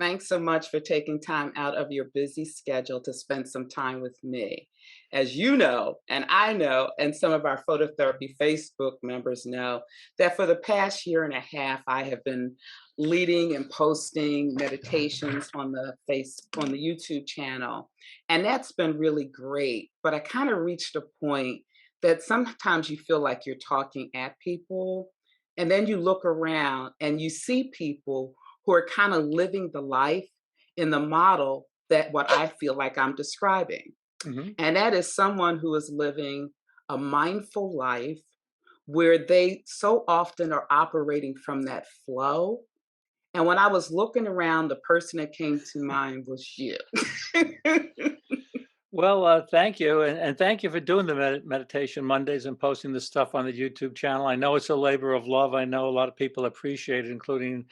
thanks so much for taking time out of your busy schedule to spend some time with me. As you know, and I know, and some of our phototherapy Facebook members know, that for the past year and a half, I have been leading and posting meditations on the YouTube channel. And that's been really great. But I kind of reached a point that sometimes you feel like you're talking at people, and then you look around and you see people who are kind of living the life in the model that what I feel like I'm describing. Mhm. And that is someone who is living a mindful life where they so often are operating from that flow. And when I was looking around, the person that came to mind was you. Well, thank you, and thank you for doing the meditation Mondays and posting the stuff on the YouTube channel. I know it's a labor of love. I know a lot of people appreciate it, including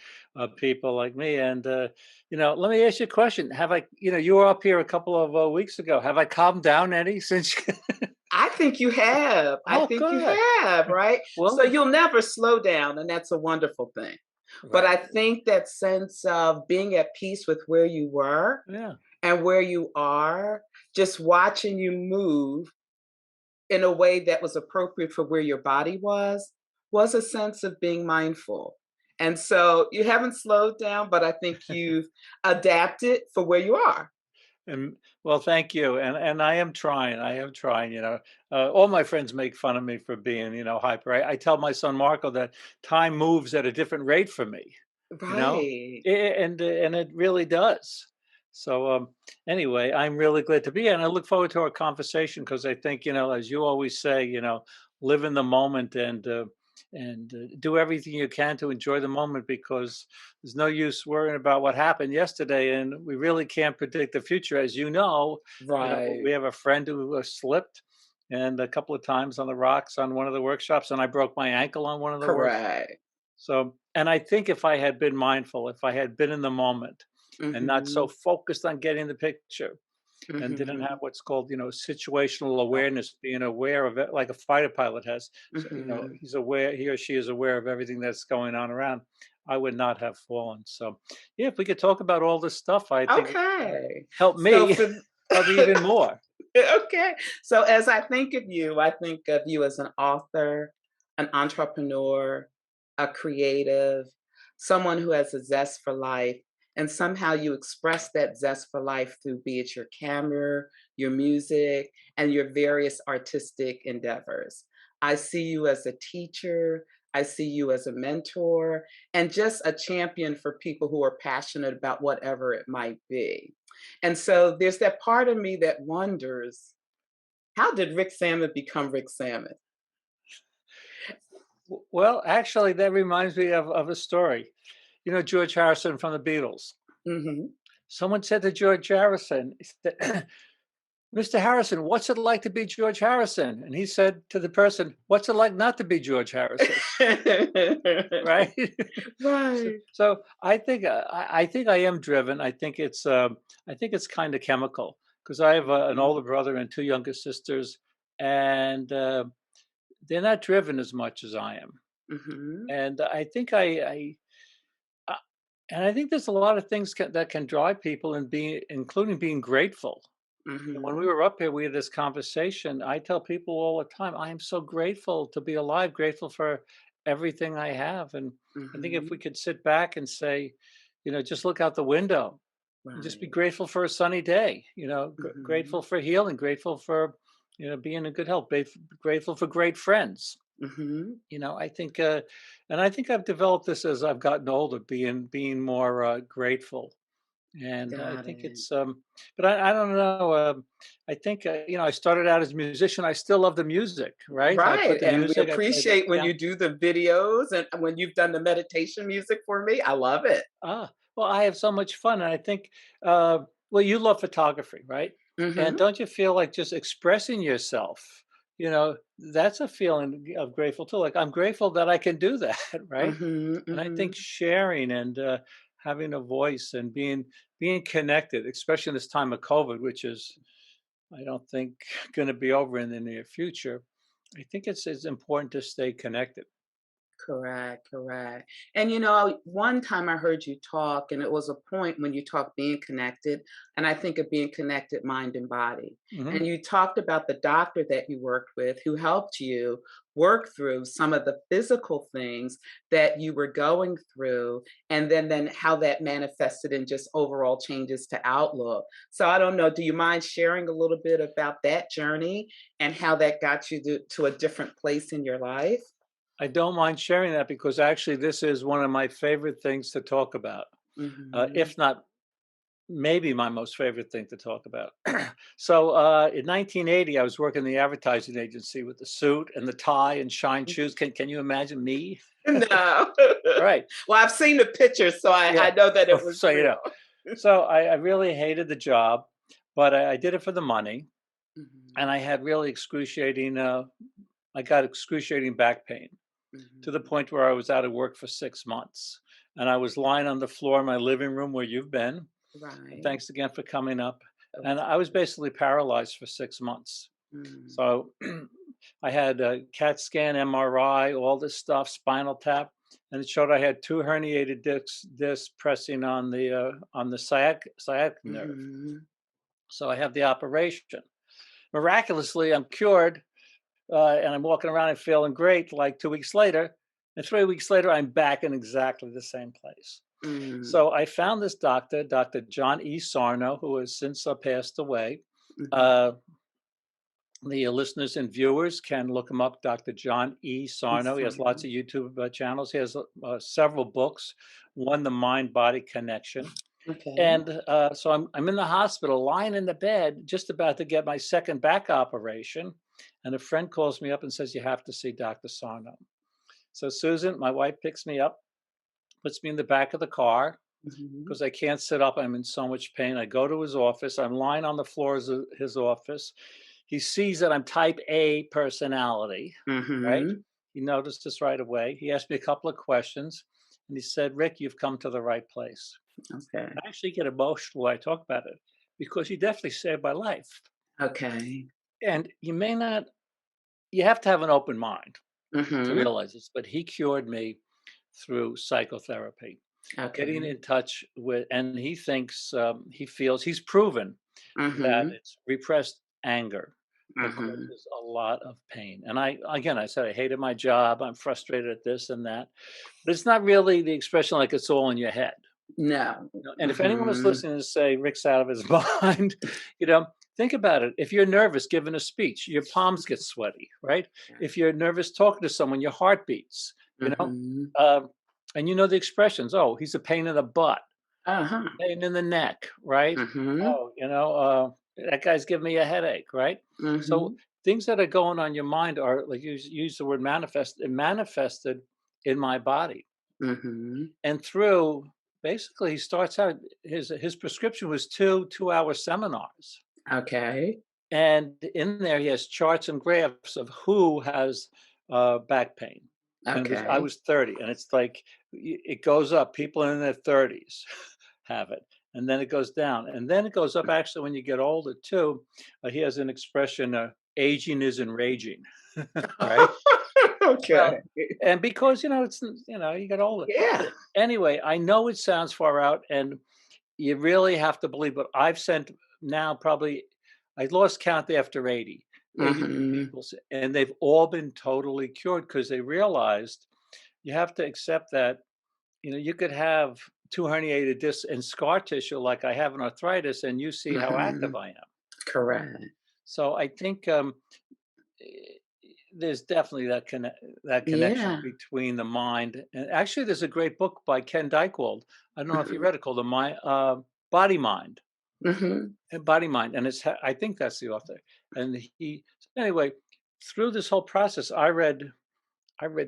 people like me. And let me ask you a question: Have I, you were up here a couple of weeks ago. Have I calmed down any since? I think you have. I Oh, think you good. have, right? So Well, you'll never slow down, and that's a wonderful thing. But right. I think that sense of being at peace with where you were Yeah. and where you are, just watching you move in a way that was appropriate for where your body was a sense of being mindful. And so you haven't slowed down, but I think you've adapted for where you are. And well, thank you. And I am trying. I am trying. All my friends make fun of me for being, hyper. I tell my son Marco that time moves at a different rate for me. You know, Right. and it really does. So anyway, I'm really glad to be here, and I look forward to our conversation because I think as you always say, live in the moment and do everything you can to enjoy the moment because there's no use worrying about what happened yesterday, and we really can't predict the future, as you know. Right. We have a friend who slipped and a couple of times on the rocks on one of the workshops, and I broke my ankle on one of the workshops. Correct. So, and I think if I had been mindful, if I had been in the moment and not so Mhm. focused on getting the picture and didn't have Mhm. what's called, situational Right. awareness, being aware of it like a fighter pilot has. So, Mhm. he's aware, he or she is aware of everything that's going on around. I would not have fallen. So, yeah, if we could talk about all this stuff, I think it Okay. help So me, for help me even more. okay. So as I think of you as an author, an entrepreneur, a creative, someone who has a zest for life, and somehow you express that zest for life through be it your camera, your music, and your various artistic endeavors. I see you as a teacher, I see you as a mentor, and just a champion for people who are passionate about whatever it might be. And so there's that part of me that wonders, how did Rick Salmon become Rick Salmon? Well, actually, that reminds me of a story. George Harrison from the Beatles. Mhm. Someone said to George Harrison, he said, Mr. Harrison, what's it like to be George Harrison? And he said to the person, what's it like not to be George Harrison? Right? so, Right. so I think I am driven. I think it's kind of chemical because I have an Mhm. older brother and two younger sisters, and they're not driven as much as I am. Mhm. And uh, I think there's a lot of things that can drive people, and including being grateful. When we Mhm. were up here, we had this conversation. I tell people all the time, I am so grateful to be alive, grateful for everything I have. And I think if we Mhm. could sit back and say, just look out the window and just be Right. grateful for a sunny day, grateful Mhm. for healing, grateful for, being in good health, grateful for great friends. Mhm. I think, and I think I've developed this as I've gotten older, being more grateful, and I Got think it. it's, but I don't know. I think, I started out as a musician. I still love the music, right? I put Right, the and we music, I play the appreciate when piano. you do the videos and when you've done the meditation music for me. I love it. Well, I have so much fun. And I think, well, you love photography, right? And Mhm. don't you feel like just expressing yourself, that's a feeling of grateful too. Like I'm grateful that I can do that, right? Mhm. And I think Mhm. sharing and having a voice and being connected, especially in this time of COVID, which is I don't think going to be over in the near future. I think it's important to stay connected. Correct, correct. And you know, one time I heard you talk, and it was a point when you talked being connected, and I think of being connected mind and body. Hmm. And you talked about the doctor that you worked with who helped you work through some of the physical things that you were going through, and then how that manifested in just overall changes to outlook. So I don't know, do you mind sharing a little bit about that journey and how that got you to a different place in your life? I don't mind sharing that because actually this is one of my favorite things to talk about, Mhm. if not maybe my most favorite thing to talk about. So in 1980, I was working in the advertising agency with the suit and the tie and shine shoes. Can you imagine me? No. Right. Well, I've seen the pictures, so I Yeah. know that it was So real. so I really hated the job, but I did it for the money, and Mhm, I had really excruciating. I got excruciating back pain to the mhm. point where I was out of work for 6 months, and I was lying on the floor in my living room where you've been. And Right. thanks again for coming up. Of And I was course. basically paralyzed for 6 months. Mm, So I had a CAT scan, MRI, all this stuff, spinal tap, and it showed I had two herniated discs pressing on the sciatic nerve. mhm. So I have the operation. Miraculously, I'm cured, and I'm walking around and feeling great. Like 2 weeks later, and 3 weeks later, I'm back in exactly the same place. Mm, So I found this doctor, Dr. John E. Sarno, who has since passed away. mhm. Uh, the listeners and viewers can look him up, Dr. John E. Sarno. He has lots Awesome. of YouTube channels. He has several books. One, The Mind Body Connection. Okay. And so I'm in the hospital, lying in the bed, just about to get my second back operation. And a friend calls me up and says, "You have to see Dr. Sarno." So Susan, my wife, picks me up, puts me in the back of the car Mhm, because I can't sit up. I'm in so much pain. I go to his office. I'm lying on the floor of his office. He sees that I'm type A personality, right? mhm. He noticed this right away. He asked me a couple of questions and he said, "Rick, you've come to the right place." Okay. I actually get emotional when I talk about it because he definitely saved my life. Okay. And you may not, you have to have an open mind to Mhm. realize this, but he cured me through psychotherapy, getting Okay. in touch with, and he thinks, he feels, he's proven that Mhm, it's repressed anger that mhm. causes a lot of pain. And again, I said, I hated my job. I'm frustrated at this and that, but it's not really the expression like it's all in your head. No. And if anyone was Mhm. listening to say Rick's out of his mind, you know, think about it. If you're nervous giving a speech, your palms get sweaty, right? If you're nervous talking to someone, your heart beats, you know, Mhm. um, and you know the expressions. Oh, he's a pain in the butt, Uh-huh. pain in the neck, right? Mhm, Oh, that guy's giving me a headache, right? So mhm, things that are going on your mind are like use the word manifest. It manifested in my body, mhm. and through basically he starts out his prescription was 2 2-hour seminars, Okay. and in there he has charts and graphs of who has back pain. And I Okay. was 30, and it's like it goes up. People in their 30s have it, and then it goes down, and then it goes up. Actually, when you get older too, he has an expression: "Aging is enraging." Right? Okay. Well, and because you get older. Yeah. But anyway, I know it sounds far out, and you really have to believe. But I've sent now probably I lost count after 82 Mhm. people, and they've all been totally cured because they realized you have to accept that you could have two herniated discs and scar tissue like I have in arthritis, and you see how active Mhm. I am. Correct. So I think eh, there's definitely that connection Yeah. between the mind and actually there's a great book by Ken Dykewald. I don't know if you Mhm. read it called the Body Mind Mhm. Body Mind, and I think that's the author. And he anyway through this whole process, I read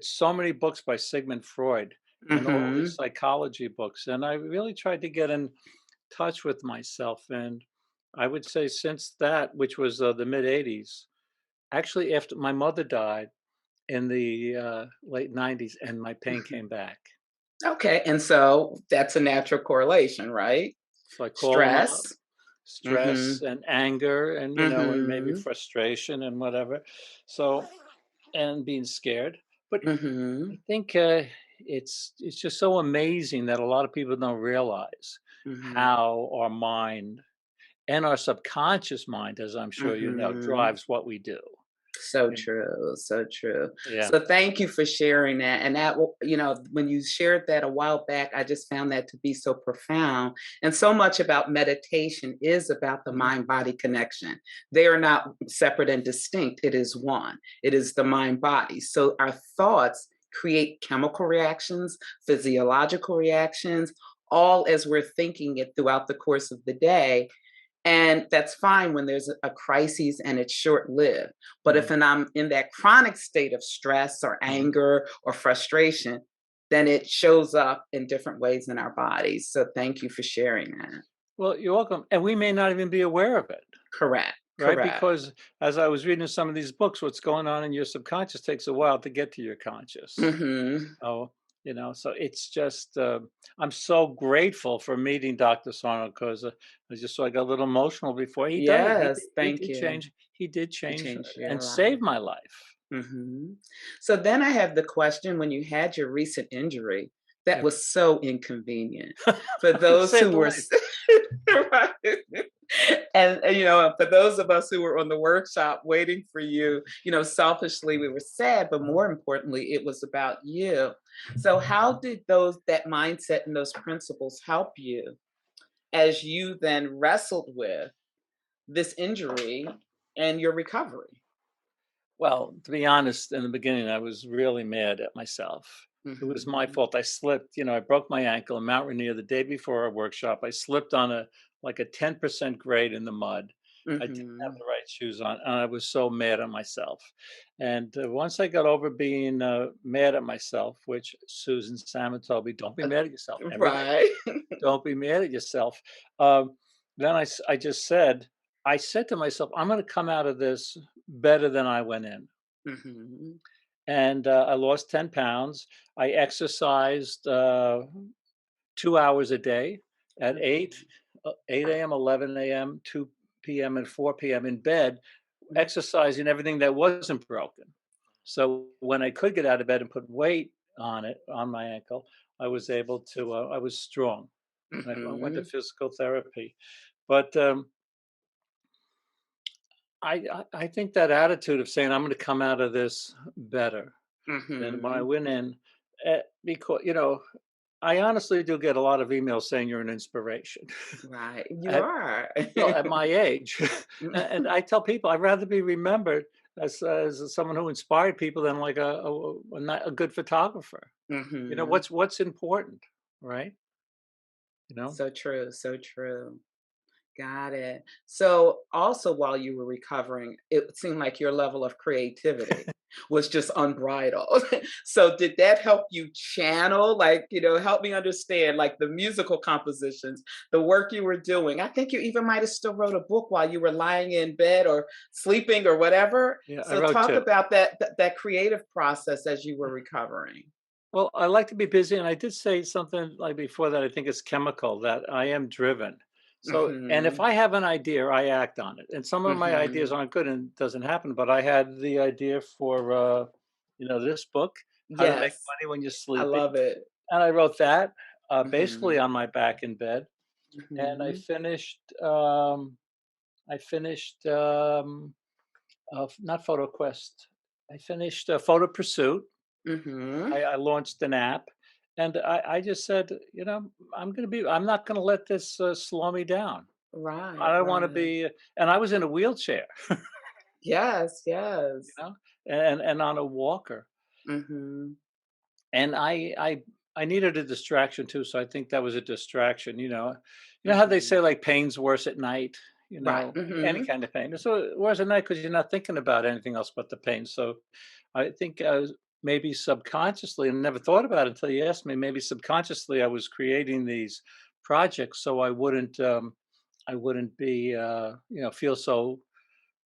so many books by Sigmund Freud and all these Mhm. psychology books, and I really tried to get in touch with myself. And I would say since that, which was the mid '80s, actually after my mother died in the late '90s, and my pain Mhm. came back. Okay, and so that's a natural correlation, right? So I called them Stress. up, stress Mhm. and anger, and and maybe Mhm. frustration and whatever. So and being scared. But I Mhm. think it's just so amazing that a lot of people don't realize Mhm. how our mind and our subconscious mind, as I'm sure you know, Mhm. drives what we do. So And true, so true. yeah. So thank you for sharing that. And that, when you shared that a while back, I just found that to be so profound. And so much about meditation is about the Mhm. mind body connection. They are not separate and distinct, it is one. It is the mind body. So our thoughts create chemical reactions, physiological reactions, all as we're thinking it throughout the course of the day. And that's fine when there's a crisis and it's short lived. But if Mhm. I'm in that chronic state of stress or Mhm. anger or frustration, then it shows up in different ways in our bodies. So thank you for sharing that. Well, you're welcome. And we may not even be aware of it. Correct. Right? Correct. Because as I was reading some of these books, what's going on in your subconscious takes a while to get to your conscious. Hmm. Oh, so it's just, I'm so grateful for meeting Dr. Sarno because I got a little emotional before he died. Yes. He Thank did you. change, he did He change changed your and life. save my life. So then I have the question, when you had your recent injury, that Yeah. was so inconvenient for To those save who the were, life. right. And for those of us who were on the workshop waiting for you, selfishly we were sad, but more importantly, it was about you. So how did that mindset and those principles help you as you then wrestled with this injury and your recovery? Well, to be honest, in the beginning, I was really mad at myself. It was my Hmm. fault. I slipped, I broke my ankle in Mount Rainier the day before our workshop. I slipped on a 10% grade in the mud. I didn't have Hmm. the right shoes on, and I was so mad at myself. And once I got over being mad at myself, which Susan Salmon told me, don't be mad at yourself. Everybody, Right. don't be mad at yourself. Then I just I said to myself, I'm going to come out of this better than I went in. Hmm. And I lost 10 pounds. I exercised 2 hours a day at 8 a.m., 11 a.m., 2 p.m., and 4 p.m. in bed, exercising everything that wasn't broken. So when I could get out of bed and put weight on my ankle, I was able to, I was strong. And I went to Hmm. physical therapy. But I think that attitude of saying, I'm going to come out of this better than when I Hmm. went in, because, I honestly do get a lot of emails saying you're an inspiration. Right. You At are. at my age, and I tell people I'd rather be remembered as someone who inspired people than like a good photographer. Hmm. What's important, right? You know. So true. So true. Got it. So, also, while you were recovering, it seemed like your level of creativity was just unbridled. So, did that help you channel, help me understand, like the musical compositions, the work you were doing? I think you even might have still wrote a book while you were lying in bed or sleeping or whatever. Yeah, I So, wrote talk two. about that creative process as you were recovering. Well, I like to be busy, and I did say something like before that I think it's chemical that I am driven. So, and if Hmm. I have an idea, I act on it. And some of my ideas Hmm. aren't good and it doesn't happen, but I had the idea for this book, How to Make Yes, Money When You're I Sleeping, love it. and I wrote that basically Hmm. on my back in bed, and Hmm. I finished not Photo Quest. I finished Photo Pursuit. Hmm. I launched an app, and I just said, I'm not going to let this slow me down. I Right, don't want to right. be, and I was in a wheelchair, Yes, you yes. know, and on a walker, Mhm. and I needed a distraction too, so I think that was a distraction. How they Mhm. say like pain's worse at night. Right. Any Mhm. kind of pain. So worse at night because you're not thinking about anything else but the pain. So I think maybe subconsciously, and never thought about it until you asked me. Maybe subconsciously, I was creating these projects so I wouldn't be, feel so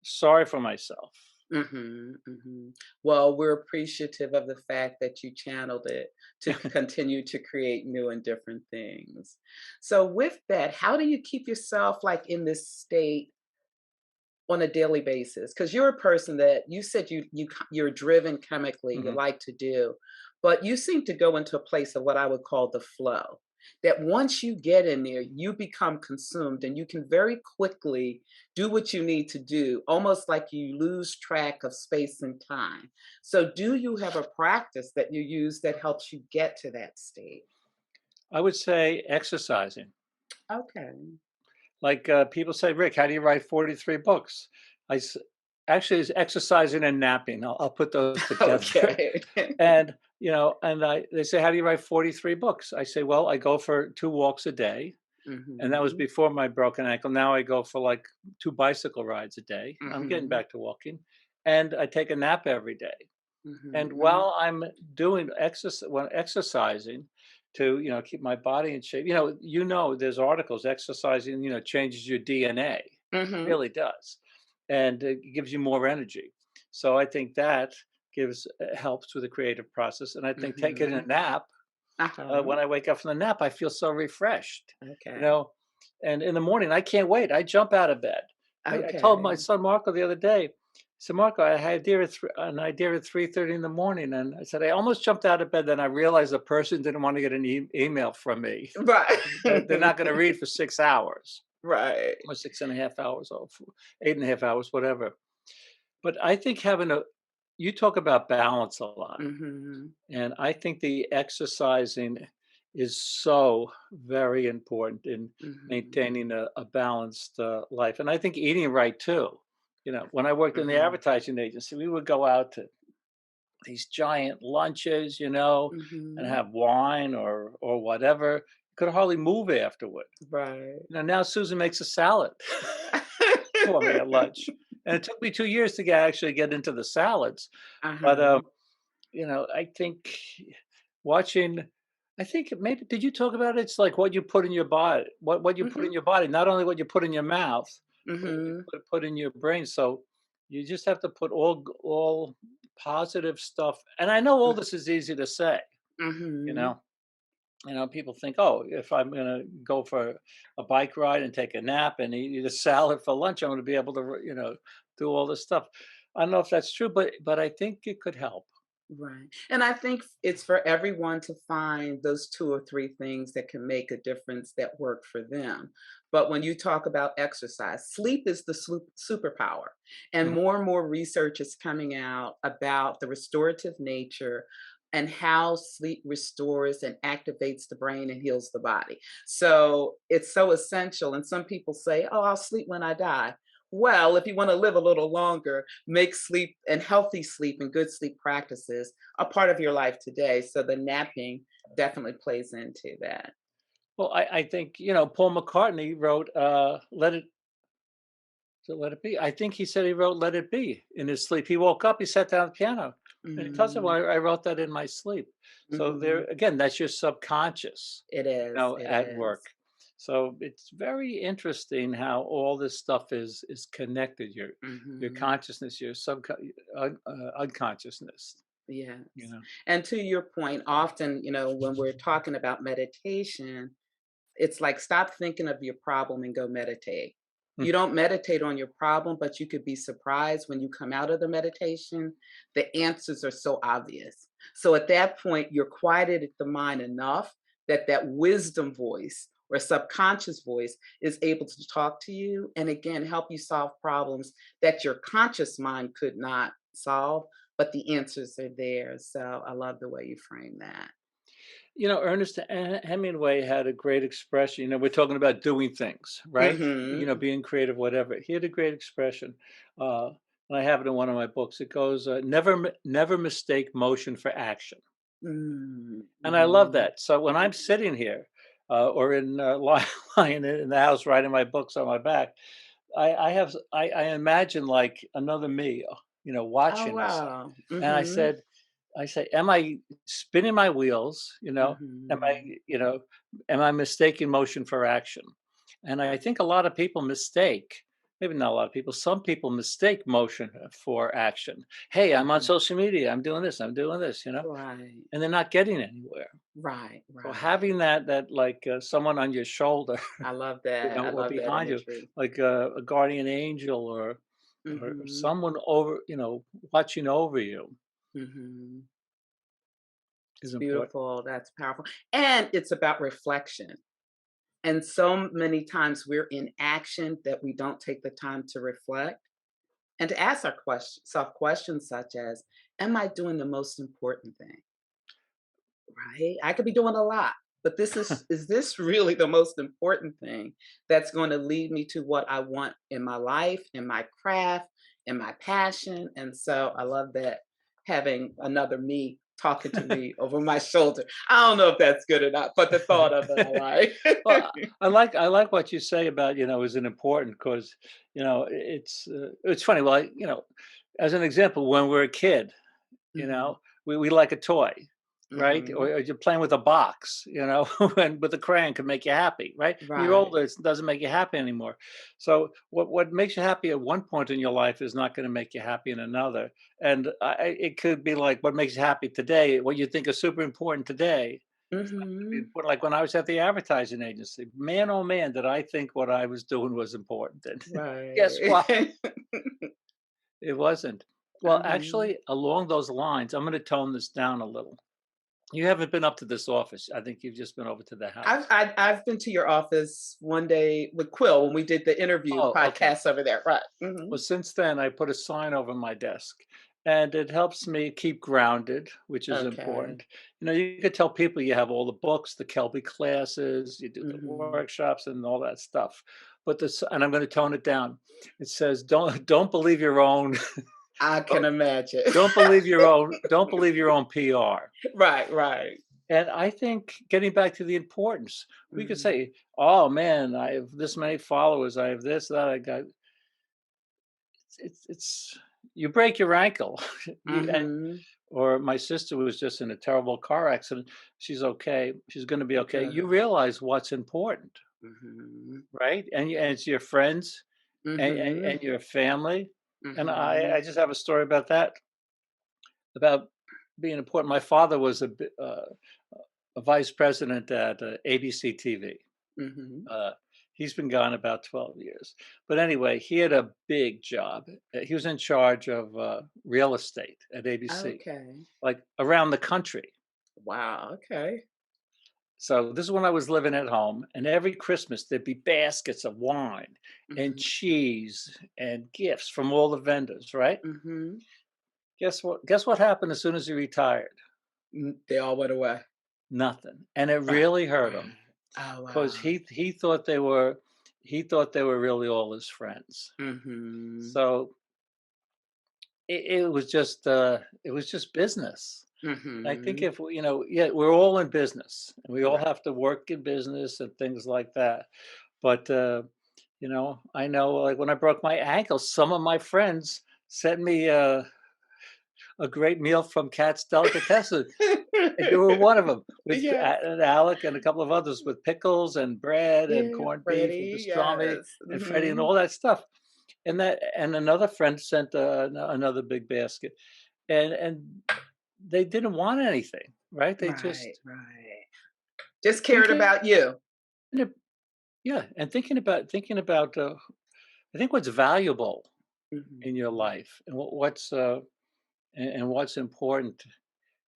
sorry for myself. Mhm. Mhm. Well, we're appreciative of the fact that you channeled it to continue to create new and different things. So with that, how do you keep yourself like in this state on a daily basis? Because you're a person that you said you're driven chemically, you Mhm. like to do, but you seem to go into a place of what I would call the flow. That once you get in there, you become consumed and you can very quickly do what you need to do, almost like you lose track of space and time. So, do you have a practice that you use that helps you get to that state? I would say exercising. Okay. Like, people say, "Rick, how do you write 43 books?" I s Actually, it's exercising and napping. I'll put those together. Okay. And, they say, "How do you write 43 books?" I say, "Well, I go for 2 walks a day," and that was Mhm. before my broken ankle. Now I go for, like, 2 bicycle rides a day. I'm getting Mhm. back to walking, and I take a nap every day. And Mhm. while I'm exercising to, keep my body in shape, there's articles exercising, changes your DNA, Mhm. really does, and it gives you more energy. So I think that gives helps with the creative process, and I think taking a Mhm. nap Uh-huh. when I wake up from the nap, I feel so refreshed, you Okay. know. And in the morning, I can't wait. I jump out of bed. I told my Okay. son Marco the other day. I said, Marco, I had an idea at 3:30 in the morning, and I said I almost jumped out of bed. Then I realized the person didn't want to get an email from me. Right. They're not going to read for 6 hours Right. or 6.5 hours or 8.5 hours, whatever. But I think you talk about balance a lot. Mhm. And I think the exercising is so very important in Mhm. maintaining a balanced life. And I think eating right too. When I worked in the Mhm. advertising agency, we would go out to these giant lunches, and Mhm. have wine or whatever. You could hardly move afterward. Right. Now Susan makes a salad for me at lunch. And it took me 2 years to actually get into the salads. But Uh-huh. I think watching I think maybe did you talk about it? It's like what you put in your body, what you put in Mhm. your body, not only what you put in your mouth, but what you Mhm. put in your brain. So you just have to put all positive stuff. And I know all this is easy to say, you Mhm. know. People think, oh, if I'm gonna go for a bike ride and take a nap and eat a salad for lunch, I'm gonna be able to, do all this stuff. I don't know if that's true, but I think it could help. Right. And I think it's for everyone to find those 2 or 3 things that can make a difference that work for them. But when you talk about exercise, sleep is the superpower. And Mhm. more research is coming out about the restorative nature and how sleep restores and activates the brain and heals the body. So it's so essential. And some people say, oh, I'll sleep when I die. Well, if you want to live a little longer, make sleep and healthy sleep and good sleep practices a part of your life today. So the napping definitely plays into that. Well, I think, Paul McCartney wrote Let It Be. I think he said he wrote Let It Be in his sleep. He woke up, he sat down at the piano, and he tells him, Mm, I wrote that in my sleep. So there mhm. again, that's your subconscious, It is. It at work. is. So it's very interesting how all this stuff is connected. Your Mhm. consciousness, your unconsciousness. You Yes. know. And to your point, often, when we're talking about meditation, it's like stop thinking of your problem and go meditate. Mm. You don't meditate on your problem, but you could be surprised when you come out of the meditation, the answers are so obvious. So at that point, you're quieted the mind enough that that wisdom voice or subconscious voice is able to talk to you and again help you solve problems that your conscious mind could not solve, but the answers are there. So I love the way you frame that. Ernest Hemingway had a great expression. We're talking about doing things, right? Mhm. Being creative, whatever. He had a great expression, uh, and I have it in one of my books. It goes, "Never mistake motion for action." Mm, And I love mhm. that. So when I'm sitting here, or lying in the house writing my books on my back, I imagine like another me, Oh, watching us, wow. and Mhm. I say, am I spinning my wheels? Am I, Mhm. am I mistaking motion for action? And I think a lot of people mistake, maybe not a lot of people, some people mistake motion for action. Hey, I'm on Mhm. social media. I'm doing this. I'm doing this, Right. and they're not getting anywhere. Right, So right. having that like someone on your shoulder, I love that. I or love that behind you, imagery. like a guardian angel or or Mhm. someone over, watching over you Mhm. is It's important. beautiful. That's powerful. And it's about reflection. And so many times we're in action that we don't take the time to reflect and to ask our self questions such as, am I doing the most important thing? Right? I could be doing a lot, but is this really the most important thing that's going to lead me to what I want in my life, in my craft, in my passion? And so I love that, having another me talking to me over my shoulder. I don't know if that's good or not, but the thought of it I Well, like. I like what you say about, is it important because, it's funny. Well, as an example, when we're a kid, you Mhm, know, we like a toy, right? Or, mhm. you're playing with a box, and with a crayon can make you happy, right? When you're Right. older, it doesn't make you happy anymore. So what makes you happy at one point in your life is not going to make you happy in another. And it could be like what makes you happy today, what you think is super important today. It's not going to be Mhm. important. Like when I was at the advertising agency, man, oh man, did I think what I was doing was important. And guess Right. what? It wasn't. Well, Mhm. actually, along those lines, I'm going to tone this down a little. You haven't been up to this office. I think you've just been over to the I've house. I I've been to your office one day with Quill when we did the interview Oh, okay. podcast over there, right. Well, Mhm. since then, I put a sign over my desk, and it helps me keep grounded, which is Okay. important. You could tell people you have all the books, the Kelby classes, you do the Mhm. workshops, and all that stuff. But this, and I'm going to tone it down. It says, don't believe your own, I can don't imagine. don't believe your own PR. Right, right. And I think getting back to the importance, we could Mhm. say, "Oh man, I have this many followers. I have this, that. I got." It's you break your ankle, and Mhm. or my sister was just in a terrible car accident. She's okay. She's going to be okay. You Good. realize what's important, Mhm. right? And it's your friends and Mhm. your family. And I Mhm. just have a story about that, about being important. My father was a vice president at ABC TV. Mhm. Uh, he's been gone about 12 years. But anyway, he had a big job. He was in charge of real estate at ABC, Okay. like around the country. Wow, okay. So this is when I was living at home, and every Christmas there'd be baskets of wine and Mhm. cheese and gifts from all the vendors, right? Mhm. Guess what? Guess what happened as soon as he retired? They all went away. Nothing. And it Right, really hurt him right. Oh, because wow. he thought they were really all his friends. Mhm. So it was just business. I think Mhm. if yeah, we're all in business and we all Right. have to work in business and things like that. But I know, like when I broke my ankle, some of my friends sent me a great meal from Cat's Delicatessen. And you were one of them with Yes. and Alec and a couple of others with pickles and bread and Yeah, corned beef and Freddie, pastrami yes. and Freddie and Mhm. all that stuff. And another friend sent another big basket, and they didn't want anything, right? They Right, just right. Just cared thinking, about you. yeah, and thinking about. I think what's valuable in your Mhm. life and and what's important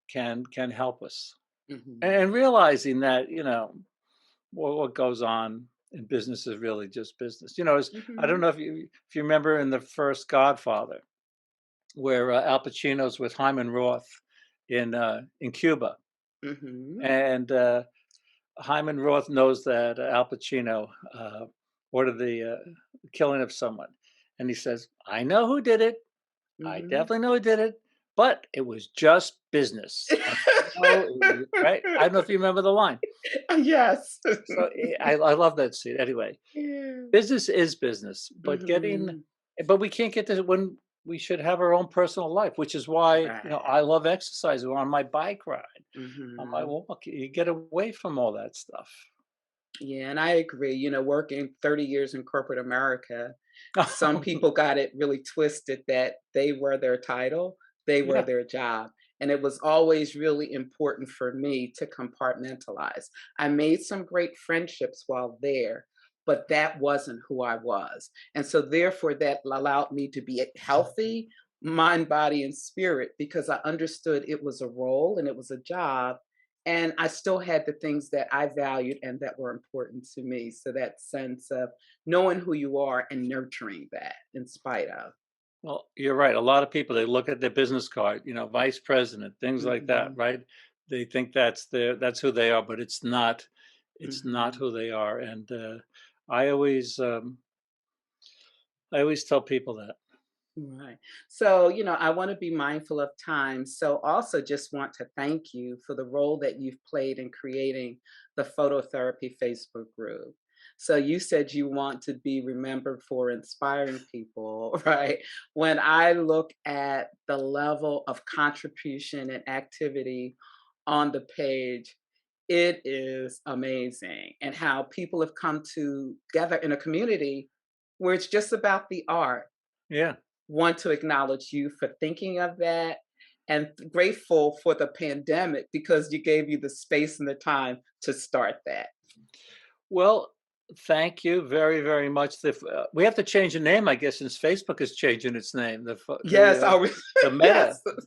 can help us, Mhm. and realizing that what goes on in business is really just business. I don't Mhm. know if you remember in the first Godfather, where Al Pacino's with Hyman Roth in Cuba, Mhm. and Hyman Roth knows that Al Pacino ordered the killing of someone, and he says, "I know who did it. I Mhm. definitely know who did it, but it was just business." And right? I don't know if you remember the line. Yes. So I love that scene. Anyway, Yeah. business is business, Mhm. but we can't get to when we should have our own personal life, which is why, Right. I love exercising on my bike ride, on my Mhm. walk. You get away from all that stuff. Yeah, and I agree. Working 30 years in corporate America, some people got it really twisted that they were their title, they were Yeah. their job. And it was always really important for me to compartmentalize. I made some great friendships while there, but that wasn't who I was. And so, therefore, that allowed me to be healthy, mind, body, and spirit, because I understood it was a role and it was a job. And I still had the things that I valued and that were important to me. So, that sense of knowing who you are and nurturing that in spite of. Well, you're right. A lot of people, they look at their business card, vice president, things like that, Hmm. right? They think that's who they are, but it's not. It's not Hmm. who they are. And I always, I always tell people that. Right. So, I want to be mindful of time. So, also just want to thank you for the role that you've played in creating the phototherapy Facebook group. So, you said you want to be remembered for inspiring people, right? When I look at the level of contribution and activity on the page, it is amazing. And how people have come together in a community where it's just about the art. Yeah. Want to acknowledge you for thinking of that, and grateful for the pandemic because you gave you the space and the time to start that. Well, thank you very, very much. We have to change the name, I guess, since Facebook is changing its name. Yes, I was The yes. Meta,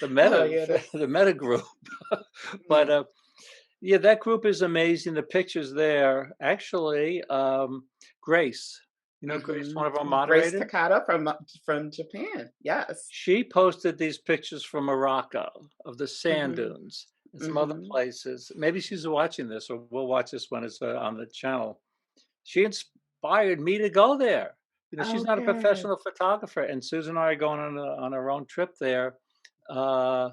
the Oh, Meta, yeah, that's the Meta group. But mhm, yeah, that group is amazing. The pictures there, actually, Grace. Grace, mhm. one of our Grace moderators. Takata from Japan. Yes. She posted these pictures from Morocco of the sand Mhm, dunes and some other mhm. places. Maybe she's watching this, or we'll watch this when it's on the channel. She inspired me to go there. She's not a Okay. professional photographer, and Susan and I are going on our own trip there uh,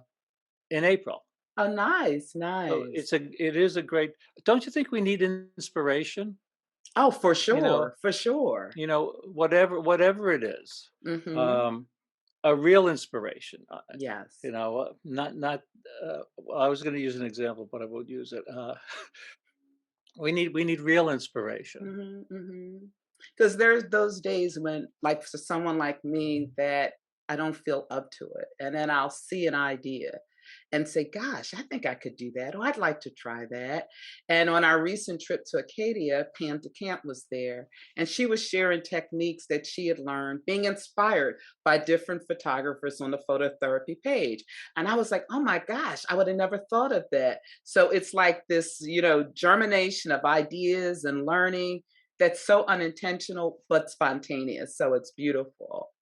in April. Oh, nice, So nice. it is a great. Don't you think we need inspiration? Oh, You know, for sure. whatever it is, Mhm. um, a real inspiration. Yes. Not. Well, I was going to use an example, but I won't use it. We need real inspiration. Mhm, mhm. Because there's those days when, like, for someone like me, that I don't feel up to it, and then I'll see an idea and say, "Gosh, I think I could do that," or "I'd like to try that." And on our recent trip to Acadia, Pam DeCamp was there, and she was sharing techniques that she had learned, being inspired by different photographers on the phototherapy page. And I was like, "Oh my gosh, I would have never thought of that." So it's like this, germination of ideas and learning that's so unintentional but spontaneous. So it's beautiful.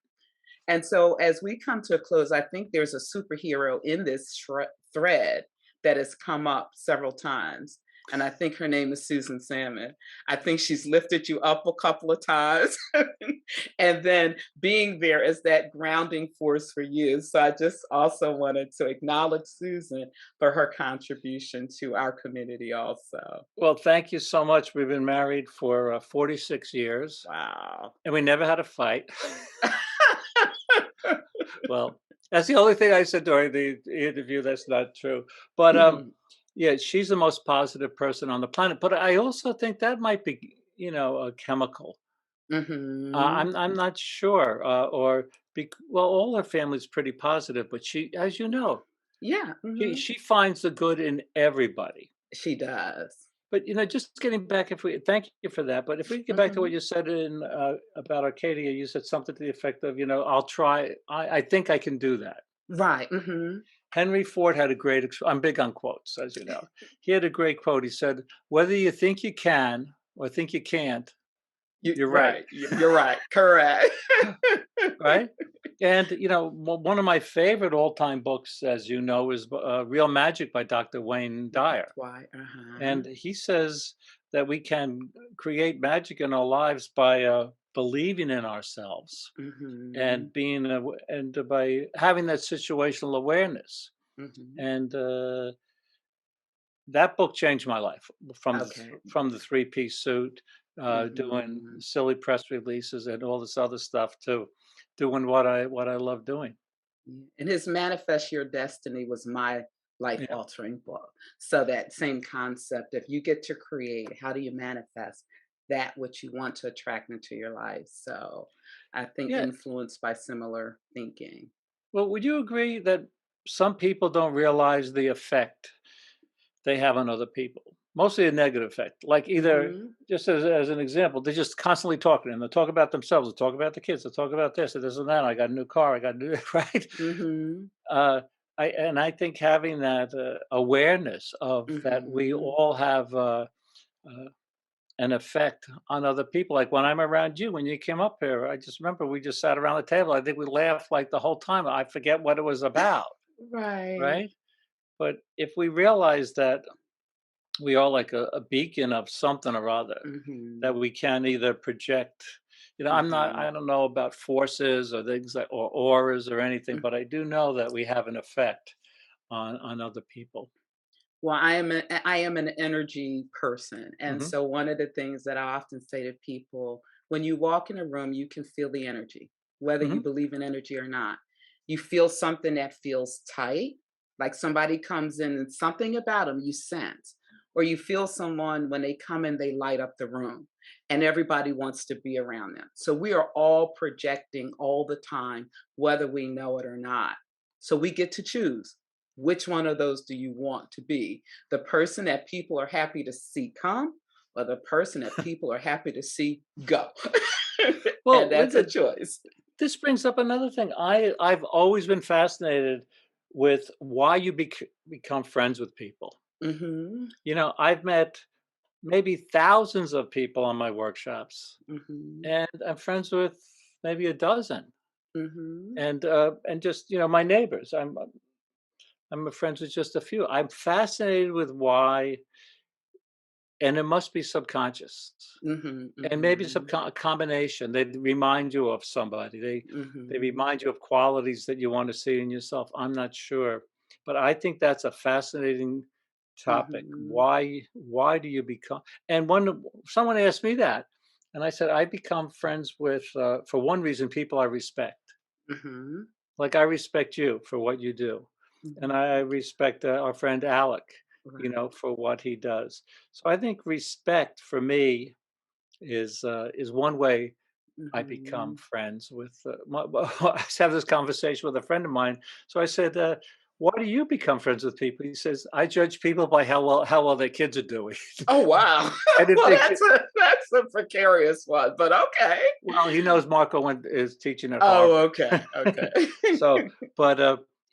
And so, as we come to a close, I think there's a superhero in this thread that has come up several times. And I think her name is Susan Salmon. I think she's lifted you up a couple of times. And then being there as that grounding force for you. So I just also wanted to acknowledge Susan for her contribution to our community, also. Well, thank you so much. We've been married for 46 years, Wow. and we never had a fight. Well, that's the only thing I said during the interview that's not true. But yeah, she's the most positive person on the planet. But I also think that might be, a chemical. Hmm. I'm not sure. Well, all her family's pretty positive, but she, as you know, Yeah. she finds the good in everybody. She does. But, just getting back, if we thank you for that, but if we get back to what Hmm. you said about Arcadia, you said something to the effect of, I'll try. I think I can do that. Right. Hmm. Henry Ford had a great. I'm big on quotes, as you know. He had a great quote. He said, "Whether you think you can or think you can't, You you're right." right. You're right. Correct. Right? And, one of my favorite all-time books, as you know, is Real Magic by Dr. Wayne Dyer. Why? Uh-huh. And he says that we can create magic in our lives by believing in ourselves Hmm. and by having that situational awareness. Hmm. And that book changed my life Okay. from the three-piece suit, doing Hmm. silly press releases and all this other stuff, to doing what I love doing. And his Manifest Your Destiny was my life Yeah. altering book. So that same concept, if you get to create, how do you manifest that which you want to attract into your life? So I think Yeah. influenced by similar thinking. Well, would you agree that some people don't realize the effect they have on other people? mostly a negative effect. Like either Mhm. just as an example, they're just constantly talking and they'll talk about themselves, they'll talk about the kids, they'll talk about this and this and that. I got a new car, I got a new right. Mhm. Uh, I think having that awareness of that we Mhm. all have uh, an effect on other people. Like when I'm around you, when you came up here, I just remember we just sat around the table. I think we laughed like the whole time. I forget what it was about, Right. right? But if we realize that we are like a beacon of something or other that Mhm. we can either project. I Mhm. don't know about forces or things like, or auras or anything, but I do know that we have an effect on other people. Well, I am an energy person, and Hmm. so one of the things that I often say to people, when you walk in a room, you can feel the energy, whether Hmm. you believe in energy or not. You feel something that feels tight, like somebody comes in and something about them you sense, or you feel someone when they come in, they light up the room, and everybody wants to be around them. So we are all projecting all the time, whether we know it or not. So we get to choose. Which one of those do you want to be? The person that people are happy to see come, or the person that people are happy to see go? And Well, that's a Linda, choice. this brings up another thing. I've always been fascinated with why you become friends with people. Mhm. I've met maybe thousands of people on my workshops, Mhm. and I'm friends with maybe a dozen. Mhm. And just my neighbors. I'm friends with just a few. I'm fascinated with why, and it must be subconscious. Mhm. And maybe it's Mhm. a combination. They remind you of somebody. They Mhm. remind you of qualities that you want to see in yourself. I'm not sure, but I think that's a fascinating topic. Mhm. Why do you become? And when someone asked me that, and I said I become friends with for one reason, people I respect. Mhm. Like I respect you for what you do, and I Mhm. respect our friend Alec, Right. for what he does. So I think respect for me is one way I become Mhm. friends with. I have this conversation with a friend of mine. So I said, "Why do you become friends with people?" He says, "I judge people by how well their kids are doing, Oh, wow. and if Well, they ki-" that's a precarious one, but okay. well, he knows Marco is teaching at Oh, Harvard, okay, okay. so but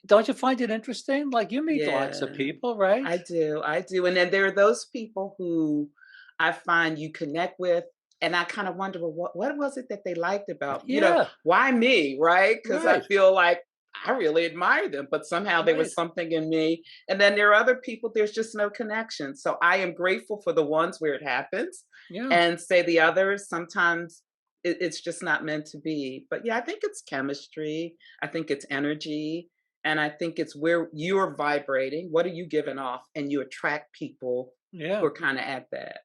don't you find it interesting? Like you meet lots of Yeah. people, right? I do, and then there are those people who I find you connect with, and I kind of wonder, well, what was it that they liked about, Yeah, why me, right? Because I right, feel like I really admire them, but somehow there right. was something in me. And then there are other people, there's just no connection. So I am grateful for the ones where it happens, Yeah, and say the others, sometimes it's just not meant to be. But yeah, I think it's chemistry, I think it's energy, and I think it's where you're vibrating. What are you giving off? And you attract people who yeah. are kind of at that.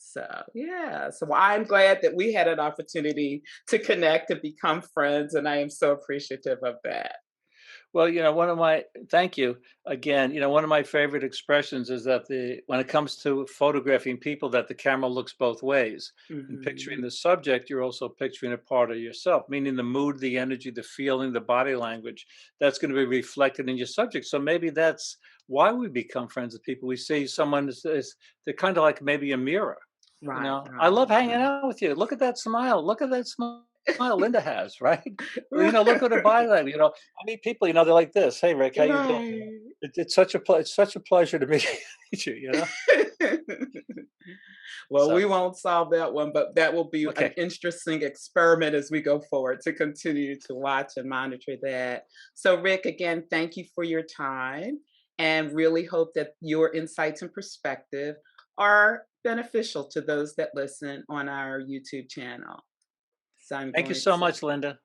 So, yeah. So I'm glad that we had an opportunity to connect, to become friends. And I am so appreciative of that. Well, one of my thank you again. One of my favorite expressions is that the when it comes to photographing people, that the camera looks both ways. And picturing Hmm. the subject, you're also picturing a part of yourself, meaning the mood, the energy, the feeling, the body language. That's going to be reflected in your subject. So maybe that's why we become friends with people. We see someone is they're kind of like maybe a mirror. Right, I love right, hanging right. out with you. Look at that smile. Look at that smile Linda has, right? Well, look at her body language. I meet people, they're like this. Hey, Rick, how you doing? Right. It's such a pleasure to meet meet you. Well, So we won't solve that one, but that will be an okay, interesting experiment as we go forward to continue to watch and monitor that. So, Rick, again, thank you for your time and really hope that your insights and perspective are beneficial to those that listen on our YouTube channel. So, I'm thank you going so to much, Linda.